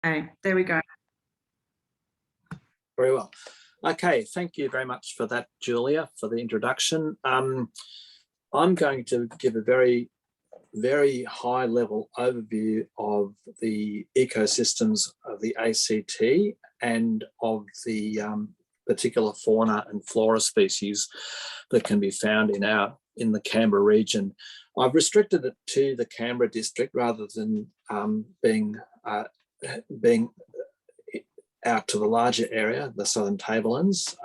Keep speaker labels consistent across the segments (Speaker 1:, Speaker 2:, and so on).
Speaker 1: Okay, there we go.
Speaker 2: Very well. Okay, thank you very much for that, Julia, for the introduction. I'm going to give a very high level overview of the ecosystems of the ACT and of the particular fauna and flora species that can be found in the Canberra region. I've restricted it to the Canberra district rather than being out to the larger area, the Southern Tablelands.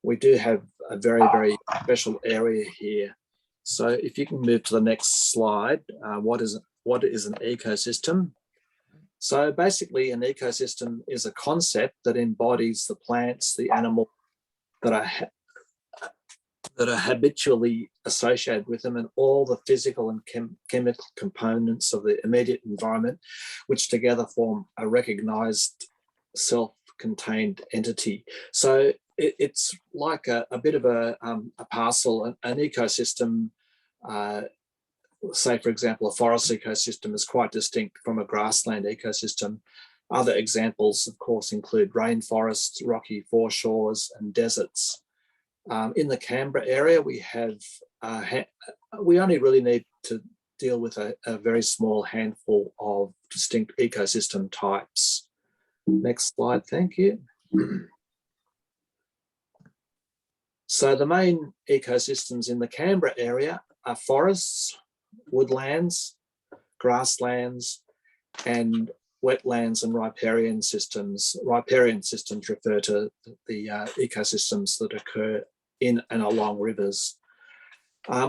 Speaker 2: We do have a very special area here. So if you can move to the next slide, what is an ecosystem? So basically an ecosystem is a concept that embodies the plants, the animals that are habitually associated with them, and all the physical and chemical components of the immediate environment, which together form a recognized self-contained entity. So it's like a bit of a parcel. An ecosystem, say for example, a forest ecosystem is quite distinct from a grassland ecosystem. Other examples, of course, include rainforests, rocky foreshores, and deserts. In the Canberra area, we only really need to deal with a very small handful of distinct ecosystem types. Next slide, thank you. So the main ecosystems in the Canberra area are forests, woodlands, grasslands, and wetlands and riparian systems. Riparian systems refer to the ecosystems that occur in and along rivers.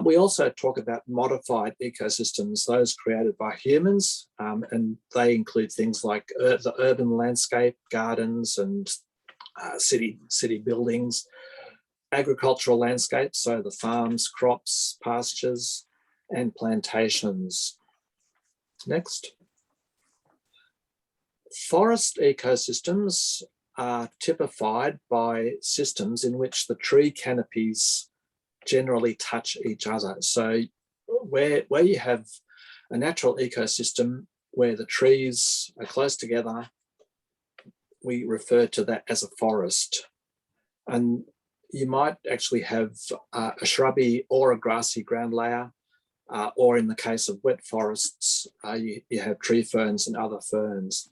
Speaker 2: We also talk about modified ecosystems, those created by humans, and they include things like the urban landscape, gardens and city buildings, agricultural landscapes, so the farms, crops, pastures, and plantations. Next. Forest ecosystems are typified by systems in which the tree canopies generally touch each other. So where you have a natural ecosystem where the trees are close together, we refer to that as a forest. And you might actually have a shrubby or a grassy ground layer, or in the case of wet forests, you have tree ferns and other ferns.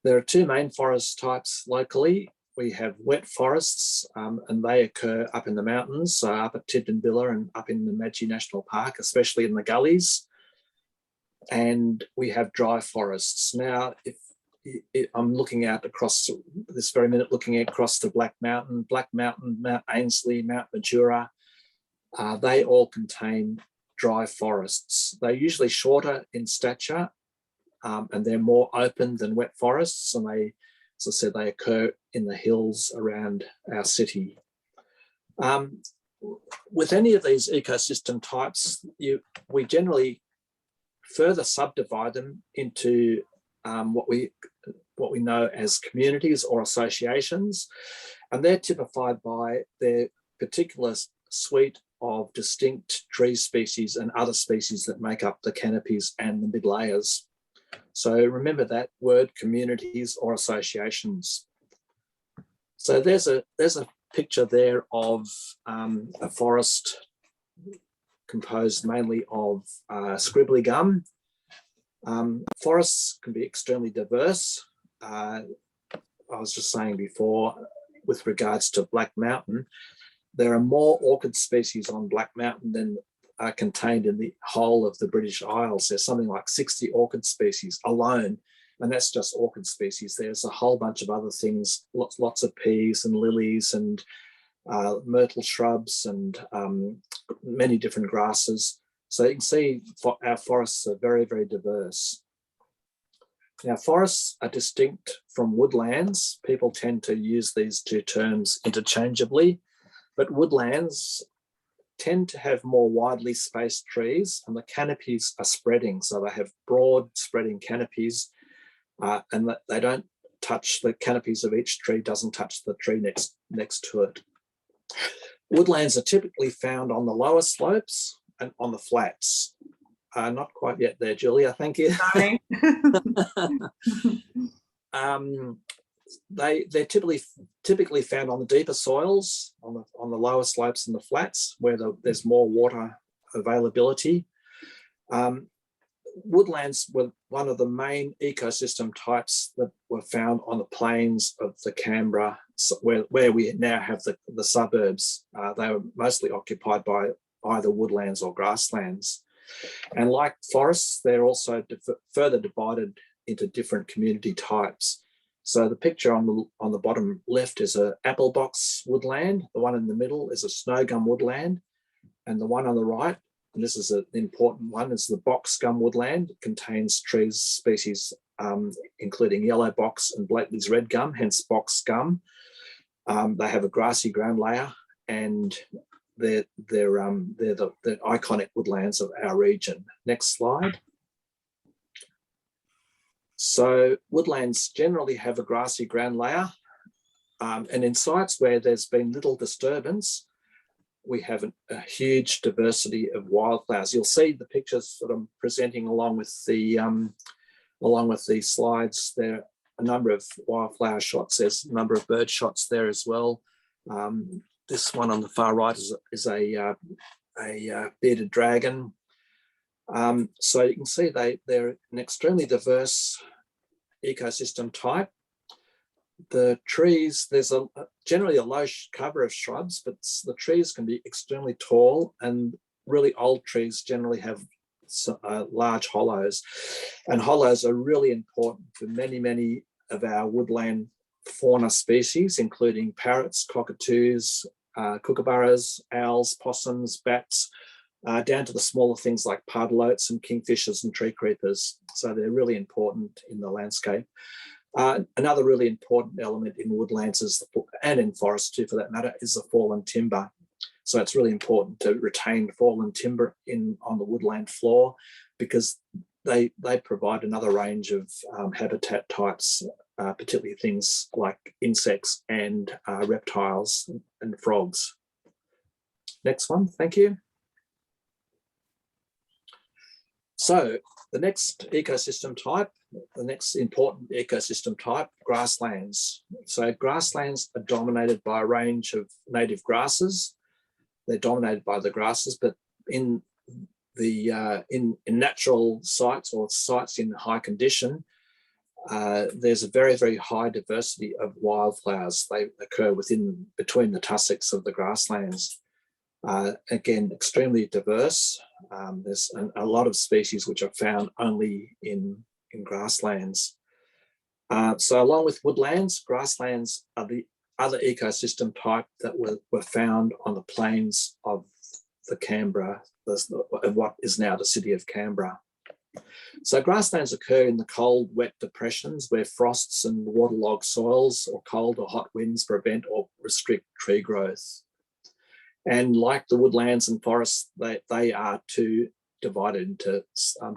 Speaker 2: There are two main forest types locally. We have wet forests, and they occur up in the mountains, so up at Tidbinbilla and up in the Madgee National Park, especially in the gullies. And we have dry forests. Now, if I'm looking out across this very minute, looking across the Black Mountain, Mount Ainslie, Mount Majura, they all contain dry forests. They're usually shorter in stature, and they're more open than wet forests, and they, as I said, they occur in the hills around our city. With any of these ecosystem types, we generally further subdivide them into what we know as communities or associations, and they're typified by their particular suite of distinct tree species and other species that make up the canopies and the mid layers. So remember that word, communities or associations. So there's a picture there of a forest composed mainly of scribbly gum. Forests can be extremely diverse. I was just saying before, with regards to Black Mountain, there are more orchid species on Black Mountain than are contained in the whole of the British Isles. There's something like 60 orchid species alone, and that's just orchid species. There's a whole bunch of other things, lots of peas and lilies and myrtle shrubs and many different grasses. So you can see our forests are very, very diverse. Now, forests are distinct from woodlands. People tend to use these two terms interchangeably, but woodlands tend to have more widely spaced trees, and the canopies are spreading. So they have broad spreading canopies, and they don't touch, the canopies of each tree doesn't touch the tree next to it. Woodlands are typically found on the lower slopes and on the flats. Not quite yet there, Julia, thank you. they're typically found on the deeper soils, on the lower slopes and the flats where there's more water availability. Woodlands were one of the main ecosystem types that were found on the plains of the Canberra, where we now have the suburbs. They were mostly occupied by either woodlands or grasslands. And like forests, they're also further divided into different community types. So the picture on the bottom left is an apple box woodland. The one in the middle is a snow gum woodland. And the one on the right, and this is an important one, is the box gum woodland. It contains trees species including yellow box and Blakely's red gum, hence box gum. They have a grassy ground layer, and they're the iconic woodlands of our region. Next slide. So woodlands generally have a grassy ground layer, and in sites where there's been little disturbance, we have a huge diversity of wildflowers. You'll see the pictures that I'm presenting along with the slides. There are a number of wildflower shots. There's a number of bird shots there as well. This one on the far right is a bearded dragon. So you can see they're an extremely diverse ecosystem type. The trees, there's generally a low cover of shrubs, but the trees can be extremely tall, and really old trees generally have large hollows. And hollows are really important for many of our woodland fauna species, including parrots, cockatoos, kookaburras, owls, possums, bats, down to the smaller things like pardalotes and kingfishers and tree creepers. So they're really important in the landscape. Another really important element in woodlands and in forests too, for that matter, is the fallen timber. So it's really important to retain fallen timber on the woodland floor, because they provide another range of habitat types, particularly things like insects and reptiles and frogs. Next one, thank you. So the next ecosystem type, the next important ecosystem type, grasslands. So grasslands are dominated by a range of native grasses. They're dominated by the grasses, but in natural sites or sites in high condition, there's a very high diversity of wildflowers. They occur between the tussocks of the grasslands. Again, extremely diverse. There's a lot of species which are found only in grasslands. So along with woodlands, grasslands are the other ecosystem type that were found on the plains of the Canberra, of what is now the city of Canberra. So grasslands occur in the cold, wet depressions where frosts and waterlogged soils or cold or hot winds prevent or restrict tree growth. And like the woodlands and forests, they are too divided into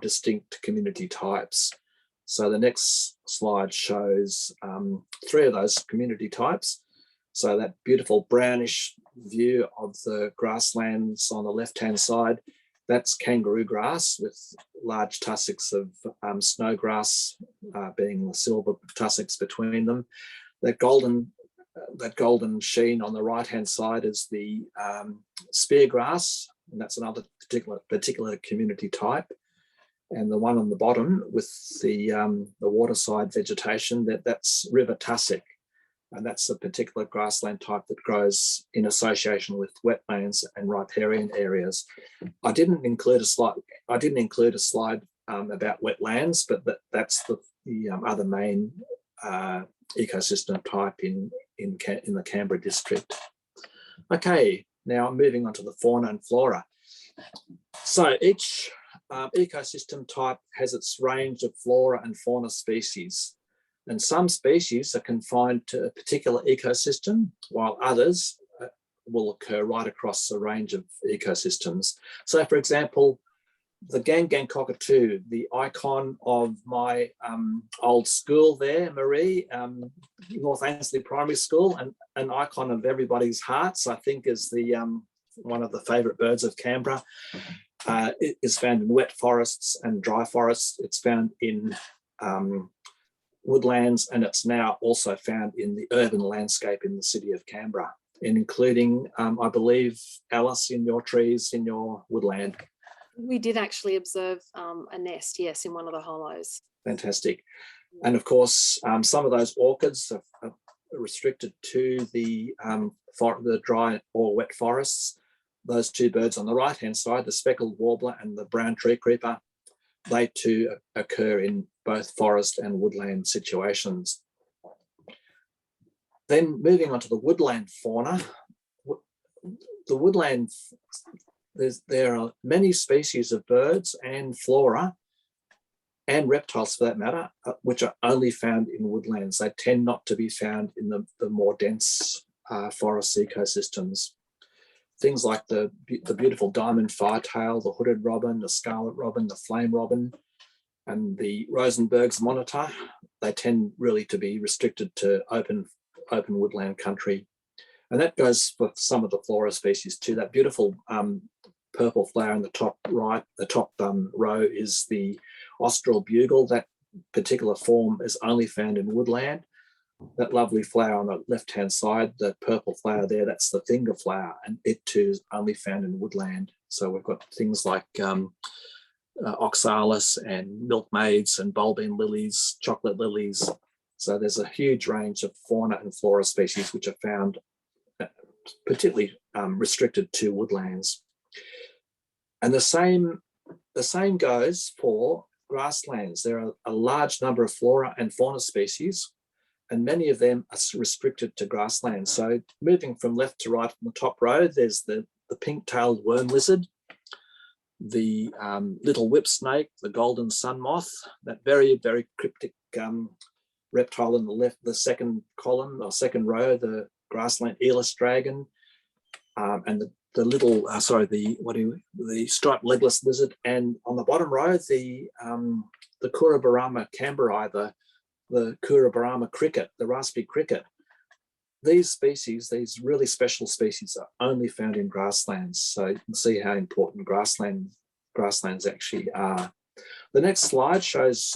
Speaker 2: distinct community types. So the next slide shows 3 of those community types. So that beautiful brownish view of the grasslands on the left-hand side, that's kangaroo grass with large tussocks of snowgrass being the silver tussocks between them. That golden sheen on the right-hand side is the spear grass, and that's another particular community type. And the one on the bottom with the waterside vegetation, that's river tussock, and that's a particular grassland type that grows in association with wetlands and riparian areas. I didn't include a slide about wetlands, but that's the other main ecosystem type in the Canberra district. Okay, now moving on to the fauna and flora. So each ecosystem type has its range of flora and fauna species, and some species are confined to a particular ecosystem, while others will occur right across a range of ecosystems. So for example, the Gang cockatoo, the icon of my old school there, Marie, North Annesley Primary School, and an icon of everybody's hearts, I think, is the one of the favourite birds of Canberra. It is found in wet forests and dry forests. It's found in woodlands, and it's now also found in the urban landscape in the city of Canberra, and including, I believe, Alice, in your trees, in your woodland.
Speaker 1: We did actually observe a nest, yes, in one of the hollows.
Speaker 2: Fantastic. And of course, some of those orchids are restricted to the dry or wet forests. Those two birds on the right-hand side, the speckled warbler and the brown tree creeper, they too occur in both forest and woodland situations. Then moving on to the woodland fauna. The woodland, there are many species of birds and flora and reptiles, for that matter, which are only found in woodlands. They tend not to be found in the more dense forest ecosystems. Things like the beautiful diamond firetail, the hooded robin, the scarlet robin, the flame robin, and the Rosenberg's monitor, they tend really to be restricted to open woodland country. And that goes for some of the flora species too. That beautiful purple flower in the top right, the top row is the austral bugle. That particular form is only found in woodland. That lovely flower on the left-hand side, the purple flower there, that's the finger flower, and it too is only found in woodland. So we've got things like oxalis and milkmaids and bulbine lilies, chocolate lilies. So there's a huge range of fauna and flora species which are found particularly restricted to woodlands. And the same goes for grasslands. There are a large number of flora and fauna species, and many of them are restricted to grasslands. So moving from left to right on the top row, there's the pink-tailed worm lizard, the little whip snake, the golden sun moth, that very, very cryptic reptile in the left, the second column or second row, the grassland Elis dragon, and the little, the striped legless lizard, and on the bottom row, the Kurabarama camberi, the Kurabarama cricket, the raspberry cricket. These species, these really special species, are only found in grasslands. So you can see how important grasslands actually are. The next slide shows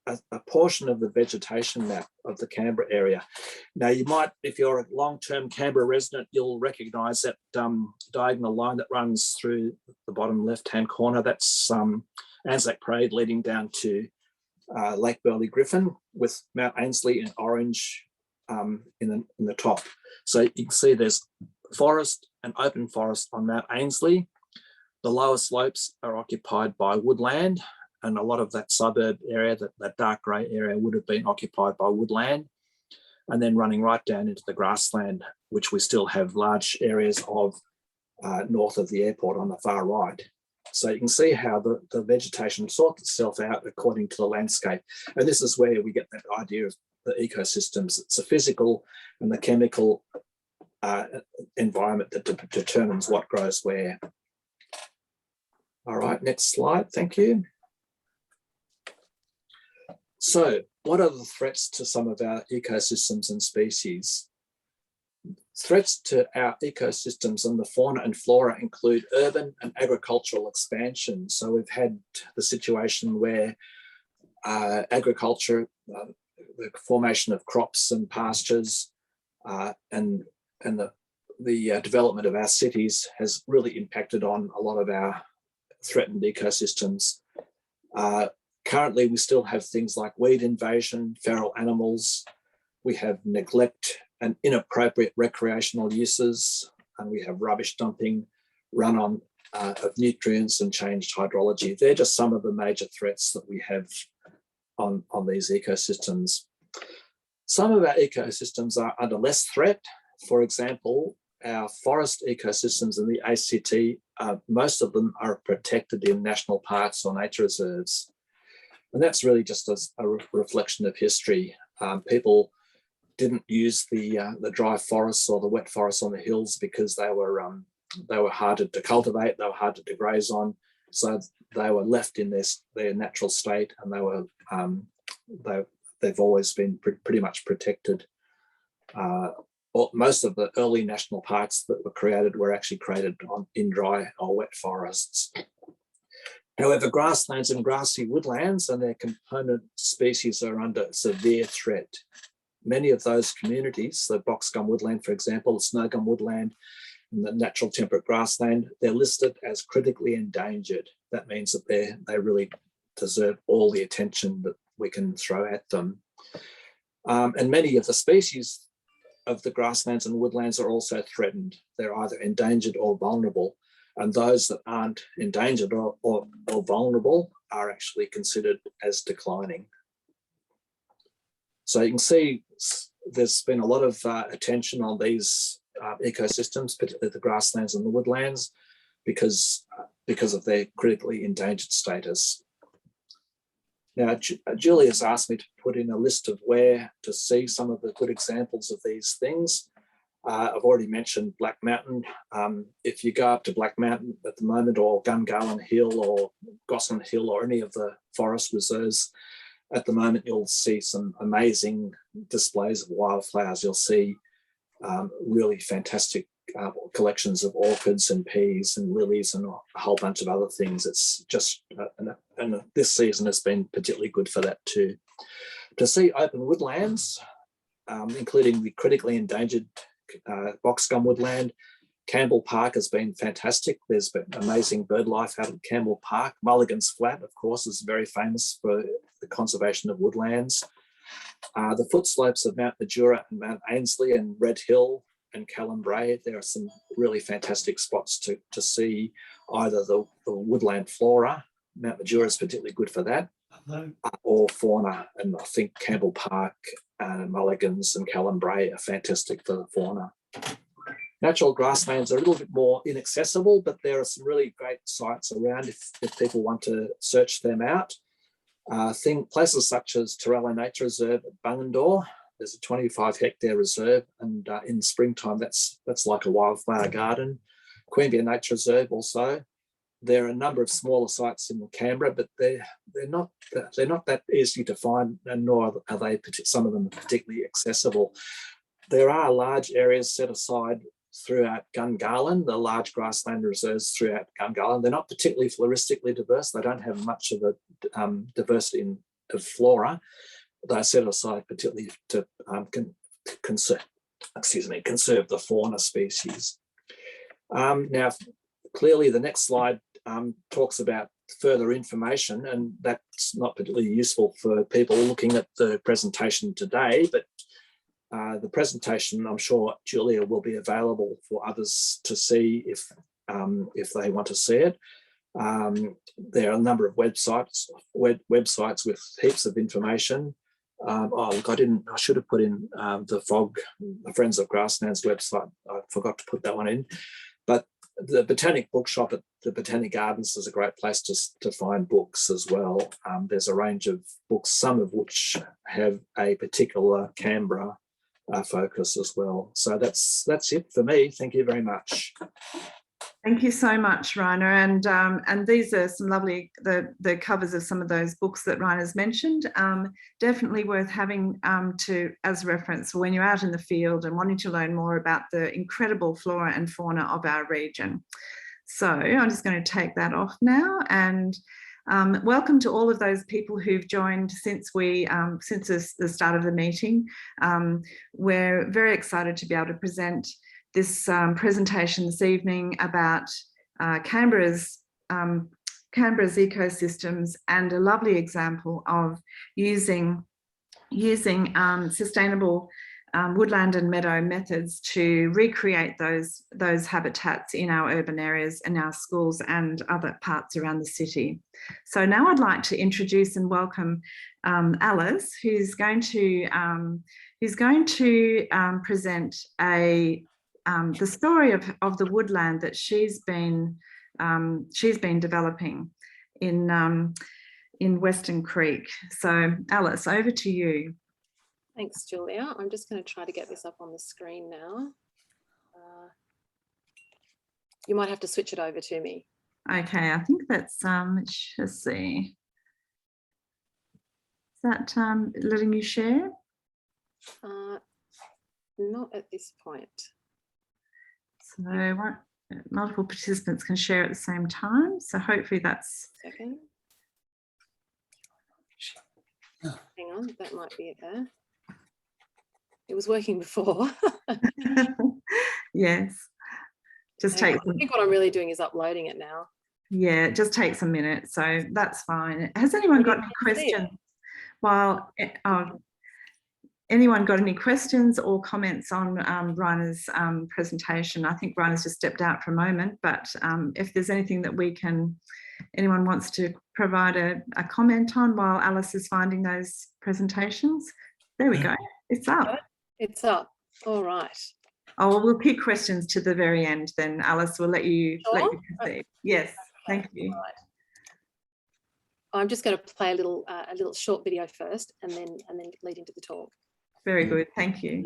Speaker 2: a portion of the vegetation map of the Canberra area. Now you might, if you're a long-term Canberra resident, you'll recognise that diagonal line that runs through the bottom left-hand corner. That's Anzac Parade leading down to Lake Burley Griffin, with Mount Ainslie in orange in the top. So you can see there's forest and open forest on Mount Ainslie. The lower slopes are occupied by woodland, and a lot of that suburb area, that dark grey area, would have been occupied by woodland, and then running right down into the grassland, which we still have large areas of north of the airport on the far right. So you can see how the vegetation sorts itself out according to the landscape. And this is where we get that idea of the ecosystems. It's the physical and the chemical environment that determines what grows where. All right, next slide, thank you. So what are the threats to some of our ecosystems and species? Threats to our ecosystems and the fauna and flora include urban and agricultural expansion. So we've had the situation where agriculture, the formation of crops and pastures, and the development of our cities has really impacted on a lot of our threatened ecosystems. Currently, we still have things like weed invasion, feral animals. We have neglect and inappropriate recreational uses, and we have rubbish dumping, run-on of nutrients and changed hydrology. They're just some of the major threats that we have on these ecosystems. Some of our ecosystems are under less threat. For example, our forest ecosystems in the ACT, most of them are protected in national parks or nature reserves. And that's really just a reflection of history. People didn't use the dry forests or the wet forests on the hills because they were harder to cultivate, they were harder to graze on, so they were left in their natural state, and they've always been pretty much protected. Most of the early national parks that were actually created in dry or wet forests. However, grasslands and grassy woodlands and their component species are under severe threat. Many of those communities, the boxgum woodland, for example, the snowgum woodland, and the natural temperate grassland, they're listed as critically endangered. That means that they really deserve all the attention that we can throw at them. And many of the species of the grasslands and woodlands are also threatened. They're either endangered or vulnerable. And those that aren't endangered or vulnerable are actually considered as declining. So you can see there's been a lot of attention on these ecosystems, particularly the grasslands and the woodlands, because of their critically endangered status. Now, Julia's asked me to put in a list of where to see some of the good examples of these things. I've already mentioned Black Mountain. If you go up to Black Mountain at the moment, or Gungahlin Hill or Gosling Hill, or any of the forest reserves at the moment, you'll see some amazing displays of wildflowers. You'll see really fantastic collections of orchids and peas and lilies and a whole bunch of other things. It's just, and this season has been particularly good for that too. To see open woodlands, including the critically endangered boxgum woodland, Campbell Park has been fantastic. There's been amazing bird life out at Campbell Park. Mulligan's Flat, of course, is very famous for the conservation of woodlands. The footslopes of Mount Majura and Mount Ainslie and Red Hill and Callum-Bray, there are some really fantastic spots to see either the woodland flora. Mount Majura is particularly good for that, or fauna. And I think Campbell Park, Mulligan's and Callum-Bray are fantastic for the fauna. Natural grasslands are a little bit more inaccessible, but there are some really great sites around if people want to search them out. Places such as Torello Nature Reserve at Bungendore, there's a 25-hectare reserve, and in springtime that's like a wildflower garden. Queanbeyan Nature Reserve also. There are a number of smaller sites in Canberra, but they're not that easy to find, and nor are they some of them particularly accessible. There are large areas set aside throughout Gungahlin, the large grassland reserves throughout Gungahlin. They're not particularly floristically diverse. They don't have much of a diversity of flora. They're set aside particularly to conserve the fauna species. Now, clearly the next slide talks about further information, and that's not particularly useful for people looking at the presentation today, but the presentation, I'm sure Julia will be available for others to see if they want to see it. There are a number of websites with heaps of information. Look, I should have put in the Friends of Grasslands website. I forgot to put that one in. But the Botanic Bookshop at the Botanic Gardens is a great place to find books as well. There's a range of books, some of which have a particular Canberra focus as well. So that's it for me. Thank you very much.
Speaker 3: Thank you so much, Rainer. And these are some lovely, the covers of some of those books that Rainer's mentioned. Definitely worth having as reference for when you're out in the field and wanting to learn more about the incredible flora and fauna of our region. So I'm just going to take that off now, and welcome to all of those people who've joined since the start of the meeting. We're very excited to be able to present this presentation this evening about Canberra's ecosystems, and a lovely example of using sustainable woodland and meadow methods to recreate those habitats in our urban areas and our schools and other parts around the city. So now I'd like to introduce and welcome Alice, who's going to present the story of the woodland that she's been developing in Western Creek. So Alice, over to you.
Speaker 1: Thanks, Julia. I'm just going to try to get this up on the screen now. You might have to switch it over to me.
Speaker 3: Okay, I think that's let's just see. Is that letting you share?
Speaker 1: Not at this point.
Speaker 3: So multiple participants can share at the same time. So hopefully that's...
Speaker 1: Second. Hang on, that might be it there. It was working before.
Speaker 3: Yes. Just
Speaker 1: I
Speaker 3: take...
Speaker 1: think what I'm really doing is uploading it now.
Speaker 3: Yeah, it just takes a minute, so that's fine. Has anyone got any questions? While anyone got any questions or comments on Rainer's presentation? I think Rainer's just stepped out for a moment, but if there's anything that anyone wants to provide a comment on while Alice is finding those presentations. There we go. It's up.
Speaker 1: It's up. All right.
Speaker 3: Oh, well, we'll pick questions to the very end then, Alice. We'll let you proceed. Yes, thank you.
Speaker 1: Right. I'm just going to play a little short video first, and then lead into the talk.
Speaker 3: Very good. Thank you.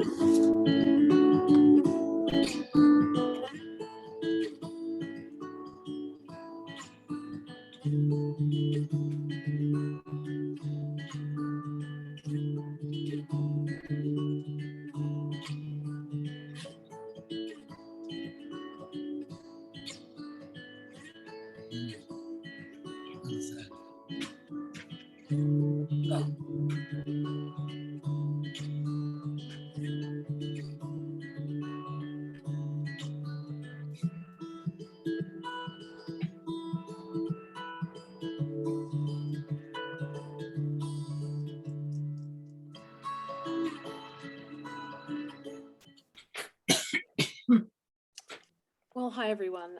Speaker 1: Well, hi everyone.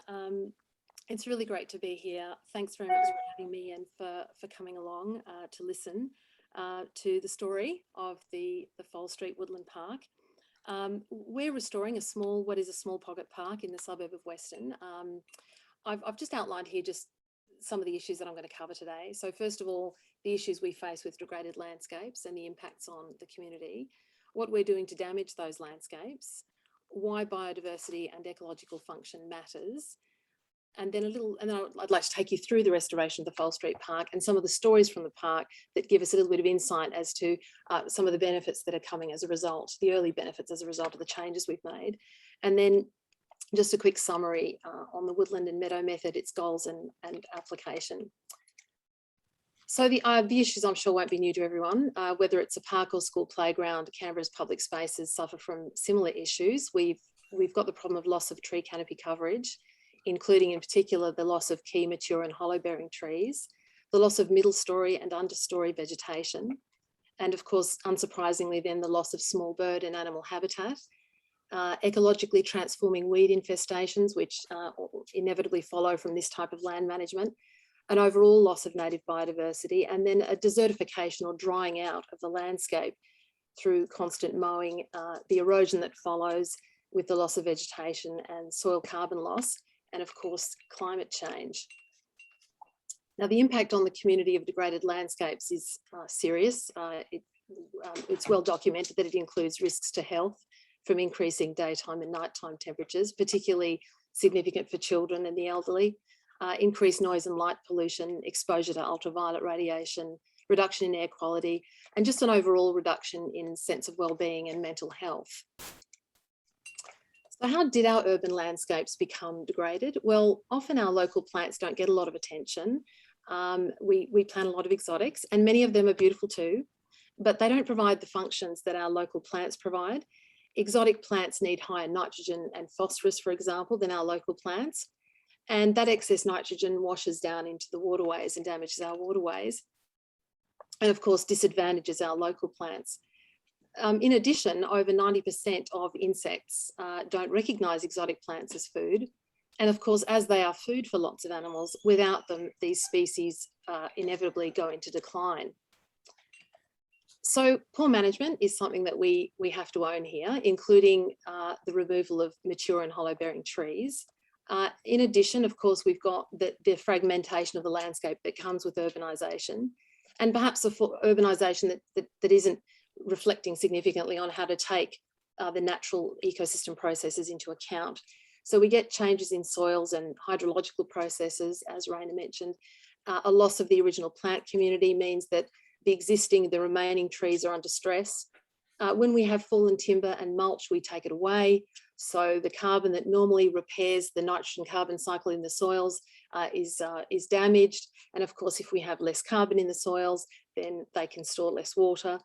Speaker 1: It's really great to be here. Thanks very much for having me and for coming along to listen to the story of the Fall Street Woodland Park. We're restoring what is a small pocket park in the suburb of Western. I've just outlined here just some of the issues that I'm going to cover today. So first of all, the issues we face with degraded landscapes and the impacts on the community, what we're doing to damage those landscapes, why biodiversity and ecological function matters, and then I'd like to take you through the restoration of the Fall Street Park and some of the stories from the park that give us a little bit of insight as to some of the benefits that are coming as a result, the early benefits as a result of the changes we've made. And then just a quick summary on the Woodland and Meadow method, its goals and application. So the issues I'm sure won't be new to everyone, whether it's a park or school playground. Canberra's public spaces suffer from similar issues. We've got the problem of loss of tree canopy coverage, including in particular the loss of key mature and hollow bearing trees, the loss of middle story and understory vegetation, and of course, unsurprisingly then the loss of small bird and animal habitat, ecologically transforming weed infestations, which inevitably follow from this type of land management, an overall loss of native biodiversity, and then a desertification or drying out of the landscape through constant mowing, the erosion that follows with the loss of vegetation and soil carbon loss, and of course, climate change. Now, the impact on the community of degraded landscapes is serious. It's well documented that it includes risks to health from increasing daytime and nighttime temperatures, particularly significant for children and the elderly, increased noise and light pollution, exposure to ultraviolet radiation, reduction in air quality, and just an overall reduction in sense of well-being and mental health. So how did our urban landscapes become degraded? Well, often our local plants don't get a lot of attention. We plant a lot of exotics, and many of them are beautiful too, but they don't provide the functions that our local plants provide. Exotic plants need higher nitrogen and phosphorus, for example, than our local plants. And that excess nitrogen washes down into the waterways and damages our waterways. And of course, disadvantages our local plants. In addition, over 90% of insects don't recognise exotic plants as food. And of course, as they are food for lots of animals, without them, these species inevitably go into decline. So poor management is something that we have to own here, including the removal of mature and hollow bearing trees. In addition, of course, we've got the fragmentation of the landscape that comes with urbanisation, and perhaps a urbanisation that isn't reflecting significantly on how to take the natural ecosystem processes into account. So we get changes in soils and hydrological processes, as Raina mentioned. A loss of the original plant community means that the remaining trees are under stress. When we have fallen timber and mulch, we take it away. So the carbon that normally repairs the nitrogen carbon cycle in the soils is damaged. And of course, if we have less carbon in the soils, then they can store less water.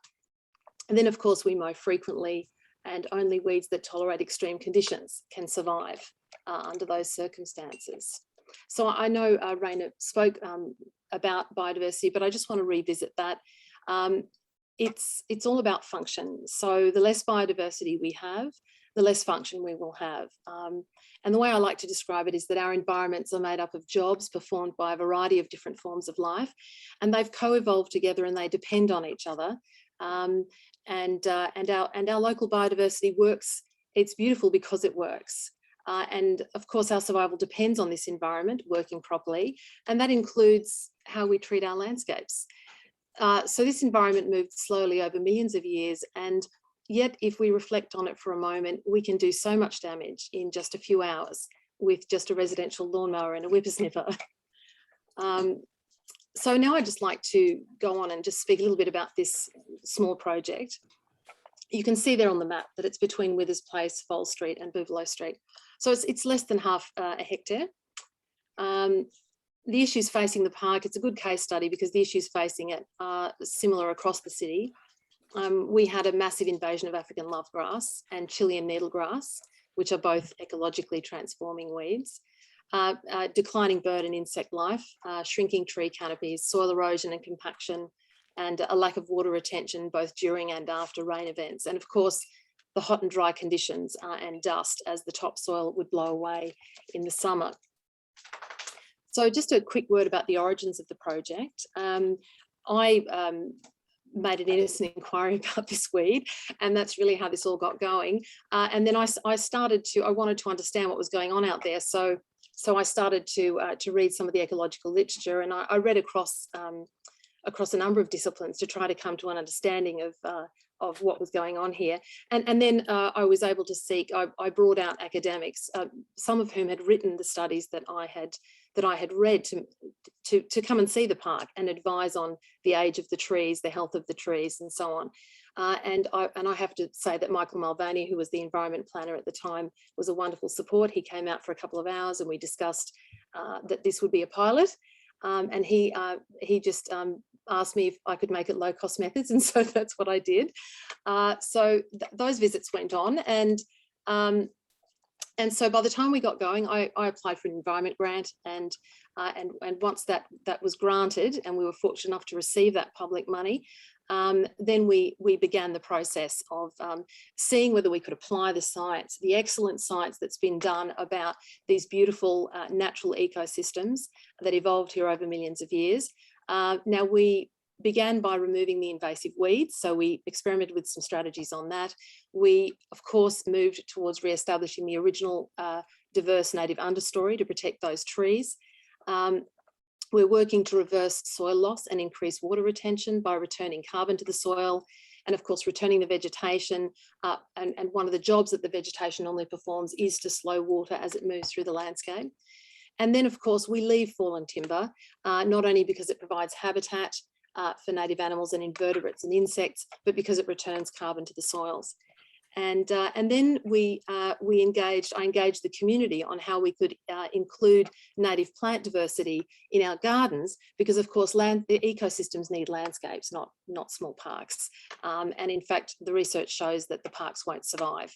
Speaker 1: And then of course, we mow frequently, and only weeds that tolerate extreme conditions can survive under those circumstances. So I know Raina spoke about biodiversity, but I just want to revisit that. It's all about function. So the less biodiversity we have, the less function we will have. And the way I like to describe it is that our environments are made up of jobs performed by a variety of different forms of life, and they've co-evolved together and they depend on each other. And our local biodiversity works. It's beautiful because it works. And of course, our survival depends on this environment working properly, and that includes how we treat our landscapes. So this environment moved slowly over millions of years, and yet if we reflect on it for a moment, we can do so much damage in just a few hours with just a residential lawnmower and a whippersnipper. So now I'd just like to go on and just speak a little bit about this small project. You can see there on the map that it's between Withers Place, Fall Street and Boovallow Street. So it's less than half a hectare. The issues facing the park, it's a good case study because the issues facing it are similar across the city. We had a massive invasion of African lovegrass and Chilean needlegrass, which are both ecologically transforming weeds. Declining bird and insect life, shrinking tree canopies, soil erosion and compaction, and a lack of water retention both during and after rain events. And of course, the hot and dry conditions and dust as the topsoil would blow away in the summer. So just a quick word about the origins of the project. I made an innocent inquiry about this weed, and that's really how this all got going. And then I wanted to understand what was going on out there. So I started to read some of the ecological literature, and I read across a number of disciplines to try to come to an understanding of what was going on here. And then I was able to seek, I brought out academics, some of whom had written the studies that I had read to come and see the park and advise on the age of the trees, the health of the trees and so on. And I have to say that Michael Mulvaney, who was the environment planner at the time, was a wonderful support. He came out for a couple of hours and we discussed that this would be a pilot. And he just asked me if I could make it low cost methods. And so that's what I did. So those visits went on. And so by the time we got going, I applied for an environment grant, and once that was granted and we were fortunate enough to receive that public money, then we began the process of seeing whether we could apply the science, the excellent science that's been done about these beautiful natural ecosystems that evolved here over millions of years. Now we began by removing the invasive weeds. So we experimented with some strategies on that. We, of course, moved towards re-establishing the original diverse native understory to protect those trees. We're working to reverse soil loss and increase water retention by returning carbon to the soil, and of course returning the vegetation. And one of the jobs that the vegetation normally performs is to slow water as it moves through the landscape. And then of course we leave fallen timber, not only because it provides habitat for native animals and invertebrates and insects, but because it returns carbon to the soils. And then I engaged the community on how we could include native plant diversity in our gardens, because of course the ecosystems need landscapes, not small parks. And in fact, the research shows that the parks won't survive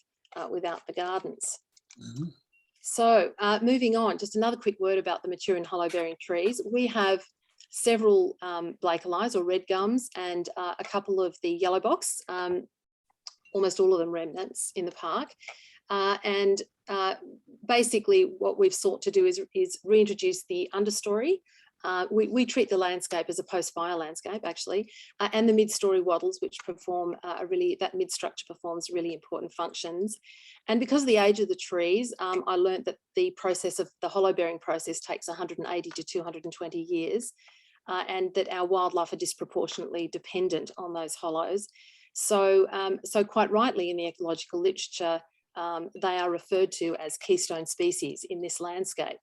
Speaker 1: without the gardens. Mm-hmm. So moving on, just another quick word about the mature and hollow bearing trees. We have several Blakelies or red gums and a couple of the yellow box, almost all of them remnants in the park. And basically what we've sought to do is reintroduce the understory. We treat the landscape as a post-fire landscape actually, and the mid-story wattles, which perform that mid-structure performs really important functions. And because of the age of the trees, I learned that the process of the hollow bearing process takes 180 to 220 years, and that our wildlife are disproportionately dependent on those hollows. So quite rightly in the ecological literature, they are referred to as keystone species in this landscape.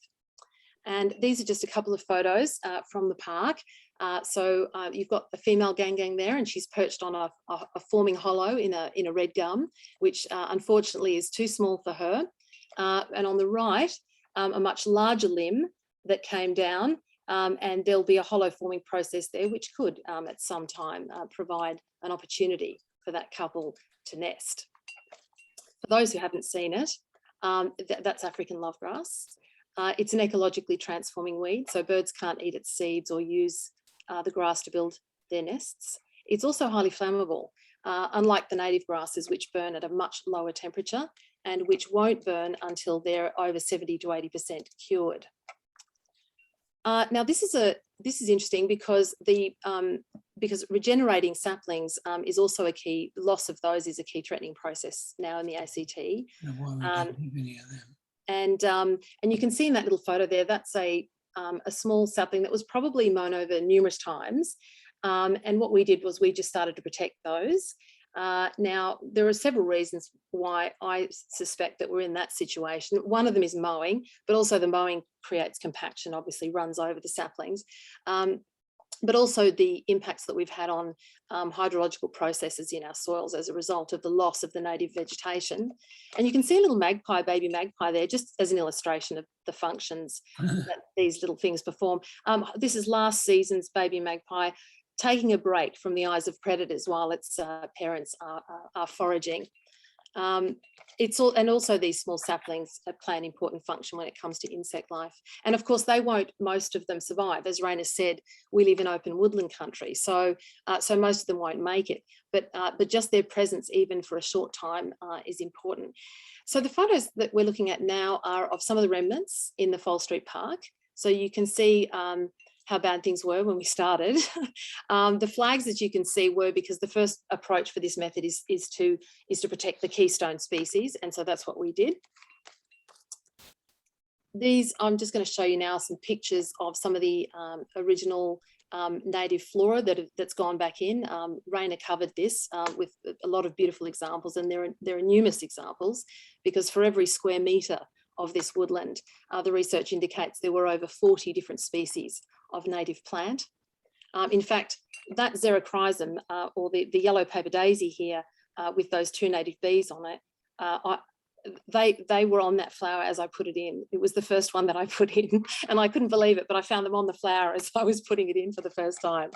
Speaker 1: And these are just a couple of photos from the park. You've got the female gang there, and she's perched on a forming hollow in a red gum, which unfortunately is too small for her. And on the right, a much larger limb that came down, and there'll be a hollow forming process there, which could at some time provide an opportunity for that couple to nest. For those who haven't seen it, that's African lovegrass. It's an ecologically transforming weed, so birds can't eat its seeds or use the grass to build their nests. It's also highly flammable, unlike the native grasses, which burn at a much lower temperature and which won't burn until they're over 70 to 80% cured. Now this is interesting because because regenerating saplings is also a key. Loss of those is a key threatening process now in the ACT.
Speaker 4: And why we don't have any of them.
Speaker 1: And you can see in that little photo there, that's a small sapling that was probably mown over numerous times. And what we did was we just started to protect those. Now, there are several reasons why I suspect that we're in that situation. One of them is mowing, but also the mowing creates compaction, obviously runs over the saplings. But also the impacts that we've had on hydrological processes in our soils as a result of the loss of the native vegetation. And you can see a little magpie, baby magpie there, just as an illustration of the functions that these little things perform. This is last season's baby magpie taking a break from the eyes of predators while its parents are foraging. And also these small saplings play an important function when it comes to insect life. And of course, they won't, most of them survive. As Raina said, we live in open woodland country, so most of them won't make it. But just their presence, even for a short time, is important. So the photos that we're looking at now are of some of the remnants in the Fall Street Park. So you can see how bad things were when we started. The flags that you can see were because the first approach for this method is to protect the keystone species, and so that's what we did. I'm just going to show you now some pictures of some of the original native flora that's gone back in. Raina covered this with a lot of beautiful examples, and there are numerous examples, because for every square metre of this woodland, the research indicates there were over 40 different species of native plant. In fact, that xerochrysum, or the yellow paper daisy here with those two native bees on it, they were on that flower as I put it in. It was the first one that I put in, and I couldn't believe it, but I found them on the flower as I was putting it in for the first time.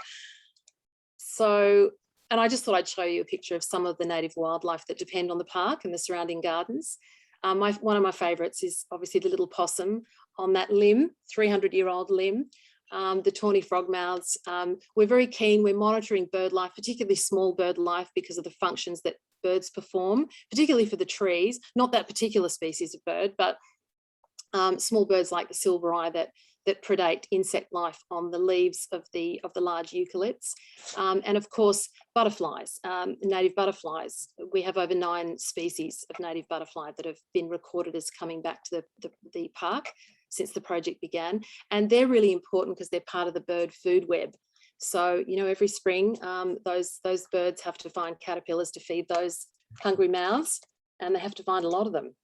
Speaker 1: So, and I just thought I'd show you a picture of some of the native wildlife that depend on the park and the surrounding gardens. One of my favourites is obviously the little possum on that limb, 300-year-old limb. The tawny frogmouths. We're very keen, we're monitoring bird life, particularly small bird life, because of the functions that birds perform, particularly for the trees, not that particular species of bird, but small birds like the silver eye that predate insect life on the leaves of the large eucalypts. And of course, butterflies, native butterflies. We have over 9 species of native butterfly that have been recorded as coming back to the park since the project began. And they're really important because they're part of the bird food web. So, you know, every spring, those birds have to find caterpillars to feed those hungry mouths, and they have to find a lot of them.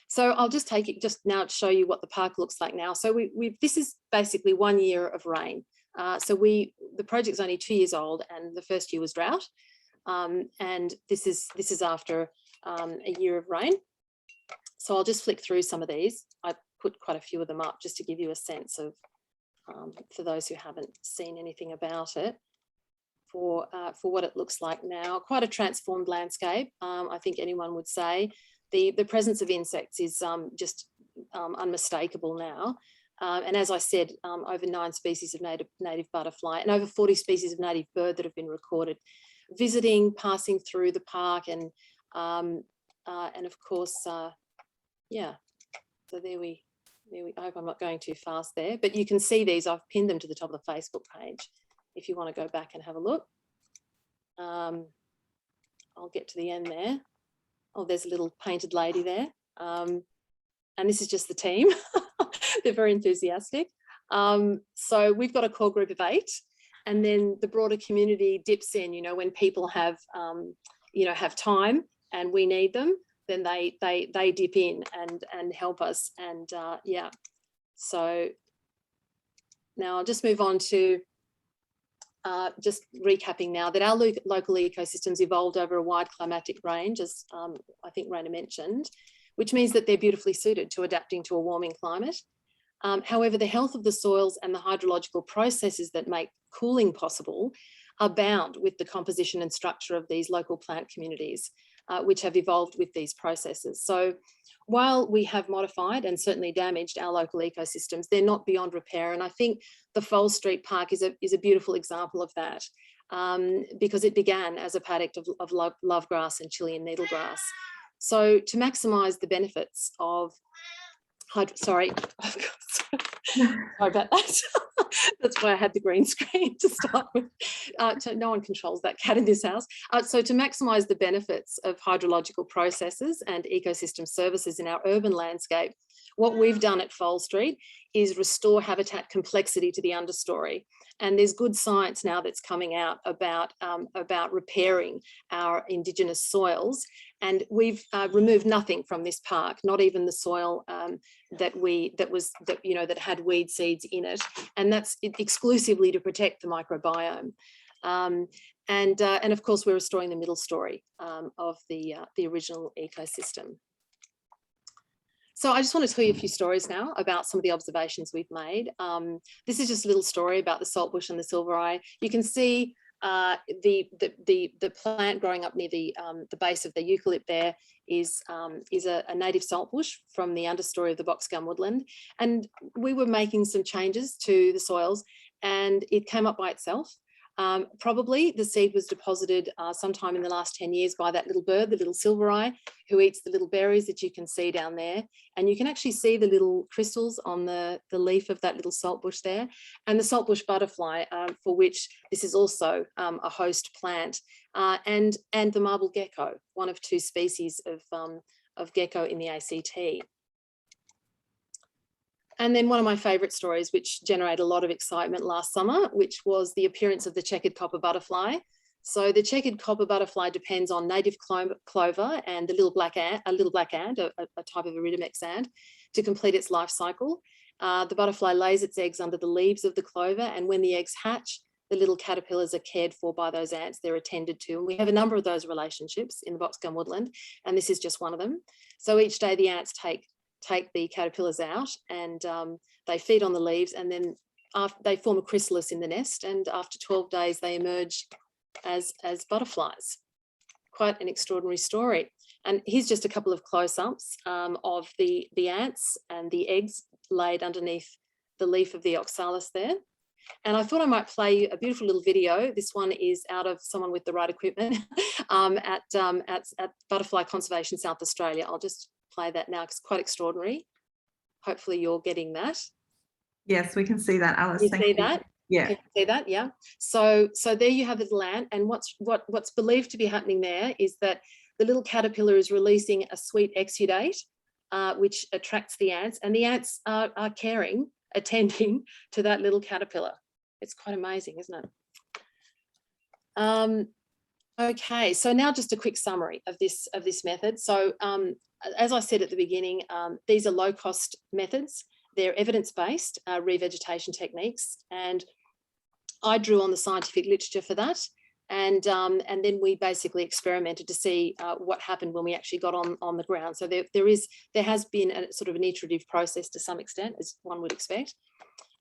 Speaker 1: So I'll just take it just now to show you what the park looks like now. So this is basically 1 year of rain. The project's only 2 years old, and the first year was drought. And this is after a year of rain. So I'll just flick through some of these. I put quite a few of them up just to give you a sense of, for those who haven't seen anything about it, for what it looks like now. Quite a transformed landscape, I think anyone would say. The presence of insects is just unmistakable now. And as I said, over 9 species of native butterfly and over 40 species of native bird that have been recorded visiting, passing through the park, and of course, yeah. So there we. I hope I'm not going too fast there, but you can see these. I've pinned them to the top of the Facebook page if you want to go back and have a look. I'll get to the end there. Oh, there's a little painted lady there. And this is just the team. They're very enthusiastic. So we've got a core group of 8, and then the broader community dips in, you know, when people have, have time and we need them, then they dip in and help us. And yeah, so now I'll just move on to just recapping now, that our local ecosystems evolved over a wide climatic range, as I think Raina mentioned, which means that they're beautifully suited to adapting to a warming climate. However, the health of the soils and the hydrological processes that make cooling possible are bound with the composition and structure of these local plant communities, which have evolved with these processes. So while we have modified and certainly damaged our local ecosystems, they're not beyond repair. And I think the Fall Street Park is a beautiful example of that, because it began as a paddock of lovegrass and Chilean needlegrass. So to maximise the benefits of sorry about that. That's why I had the green screen to start with. No one controls that cat in this house. So to maximise the benefits of hydrological processes and ecosystem services in our urban landscape, what we've done at Fall Street is restore habitat complexity to the understory. And there's good science now that's coming out about repairing our Indigenous soils. And we've removed nothing from this park, not even the soil that had weed seeds in it, and that's exclusively to protect the microbiome. And of course, we're restoring the middle story of the original ecosystem. So I just want to tell you a few stories now about some of the observations we've made. This is just a little story about the saltbush and the silvereye. You can see the plant growing up near the base of the eucalypt there is a native saltbush from the understory of the box gum woodland. And we were making some changes to the soils and it came up by itself. Probably the seed was deposited sometime in the last 10 years by that little bird, the little silvereye, who eats the little berries that you can see down there. And you can actually see the little crystals on the leaf of that little saltbush there. And the saltbush butterfly, for which this is also a host plant, and the marble gecko, one of 2 species of gecko in the ACT. And then one of my favourite stories, which generated a lot of excitement last summer, which was the appearance of the checkered copper butterfly. So the checkered copper butterfly depends on native clover and the little black ant, a type of Iridomex ant, to complete its life cycle. The butterfly lays its eggs under the leaves of the clover, and when the eggs hatch, the little caterpillars are cared for by those ants. They're attended to, and we have a number of those relationships in the box gum woodland, and this is just one of them. So each day the ants take the caterpillars out and they feed on the leaves, and then they form a chrysalis in the nest, and after 12 days they emerge as butterflies. Quite an extraordinary story. And here's just a couple of close-ups of the ants and the eggs laid underneath the leaf of the oxalis there. And I thought I might play you a beautiful little video. This one is out of someone with the right equipment at Butterfly Conservation South Australia. I'll just play that now because it's quite extraordinary. Hopefully you're getting that.
Speaker 3: Yes, we can see that, Alice.
Speaker 1: You see that?
Speaker 3: Yeah.
Speaker 1: Can you see that? Yeah. So there you have the little ant, and what's believed to be happening there is that the little caterpillar is releasing a sweet exudate, which attracts the ants, and the ants are attending to that little caterpillar. It's quite amazing, isn't it? Okay, so now just a quick summary of this method. So as I said at the beginning, these are low-cost methods. They're evidence-based revegetation techniques, and I drew on the scientific literature for that. And then we basically experimented to see what happened when we actually got on the ground. So there has been a sort of an iterative process to some extent, as one would expect.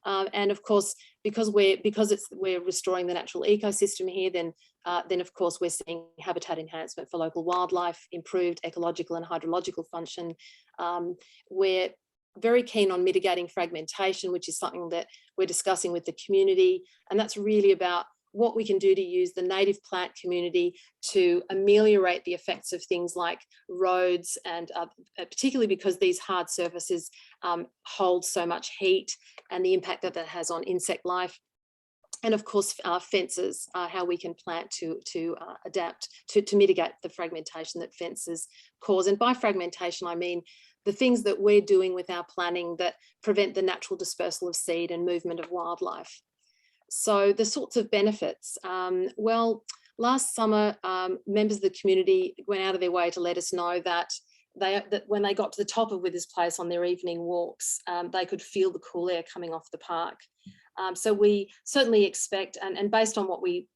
Speaker 1: And of course, because we're restoring the natural ecosystem here, then of course we're seeing habitat enhancement for local wildlife, improved ecological and hydrological function. We're very keen on mitigating fragmentation, which is something that we're discussing with the community, and that's really about what we can do to use the native plant community to ameliorate the effects of things like roads, and particularly because these hard surfaces hold so much heat, and the impact that has on insect life. And of course, fences, how we can plant to adapt to mitigate the fragmentation that fences cause. And by fragmentation, I mean the things that we're doing with our planning that prevent the natural dispersal of seed and movement of wildlife. So the sorts of benefits, well, last summer, members of the community went out of their way to let us know that when they got to the top of Withers Place on their evening walks, they could feel the cool air coming off the park. So we certainly expect, and based on what we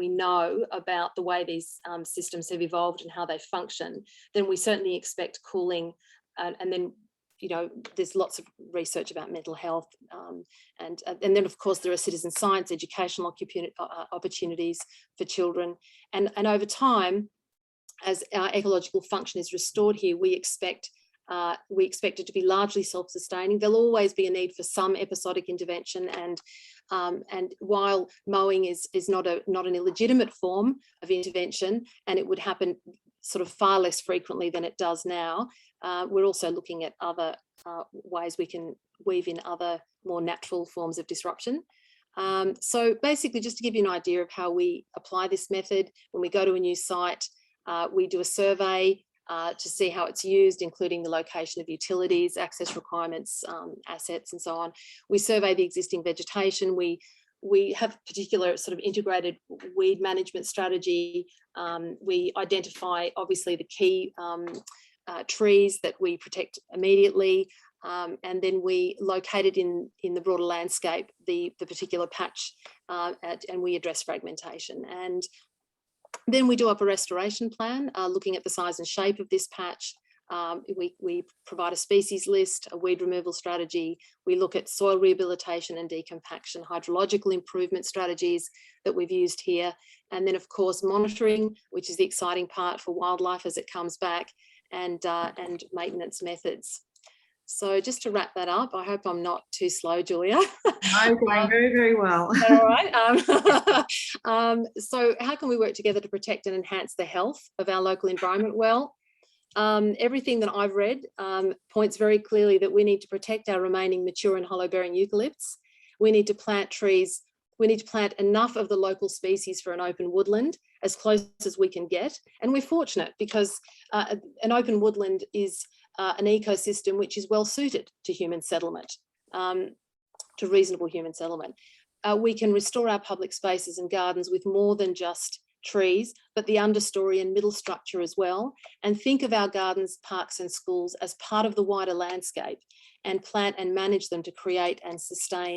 Speaker 1: know about the way these systems have evolved and how they function, then we certainly expect cooling, and then, you know, there's lots of research about mental health, and then of course there are citizen science, educational opportunities for children, and over time, as our ecological function is restored here, we expect it to be largely self-sustaining. There'll always be a need for some episodic intervention, and while mowing is not an illegitimate form of intervention, and it would happen sort of far less frequently than it does now, we're also looking at other ways we can weave in other more natural forms of disruption. So basically, just to give you an idea of how we apply this method, when we go to a new site, we do a survey to see how it's used, including the location of utilities, access requirements, assets, and so on. We survey the existing vegetation. We have a particular sort of integrated weed management strategy. We identify, obviously, the key trees that we protect immediately, and then we locate it in the broader landscape, the particular patch, and we address fragmentation. And then we do up a restoration plan, looking at the size and shape of this patch. We provide a species list, a weed removal strategy. We look at soil rehabilitation and decompaction, hydrological improvement strategies that we've used here. And then, of course, monitoring, which is the exciting part for wildlife as it comes back, and maintenance methods. So just to wrap that up, I hope I'm not too slow, Julia.
Speaker 3: No, going very, very well.
Speaker 1: All right. So how can we work together to protect and enhance the health of our local environment? Well, everything that I've read points very clearly that we need to protect our remaining mature and hollow-bearing eucalypts. We need to plant trees. We need to plant enough of the local species for an open woodland, as close as we can get. And we're fortunate because an open woodland is an ecosystem which is well suited to human settlement, to reasonable human settlement. We can restore our public spaces and gardens with more than just trees, but the understory and middle structure as well, and think of our gardens, parks and schools as part of the wider landscape, and plant and manage them to create and sustain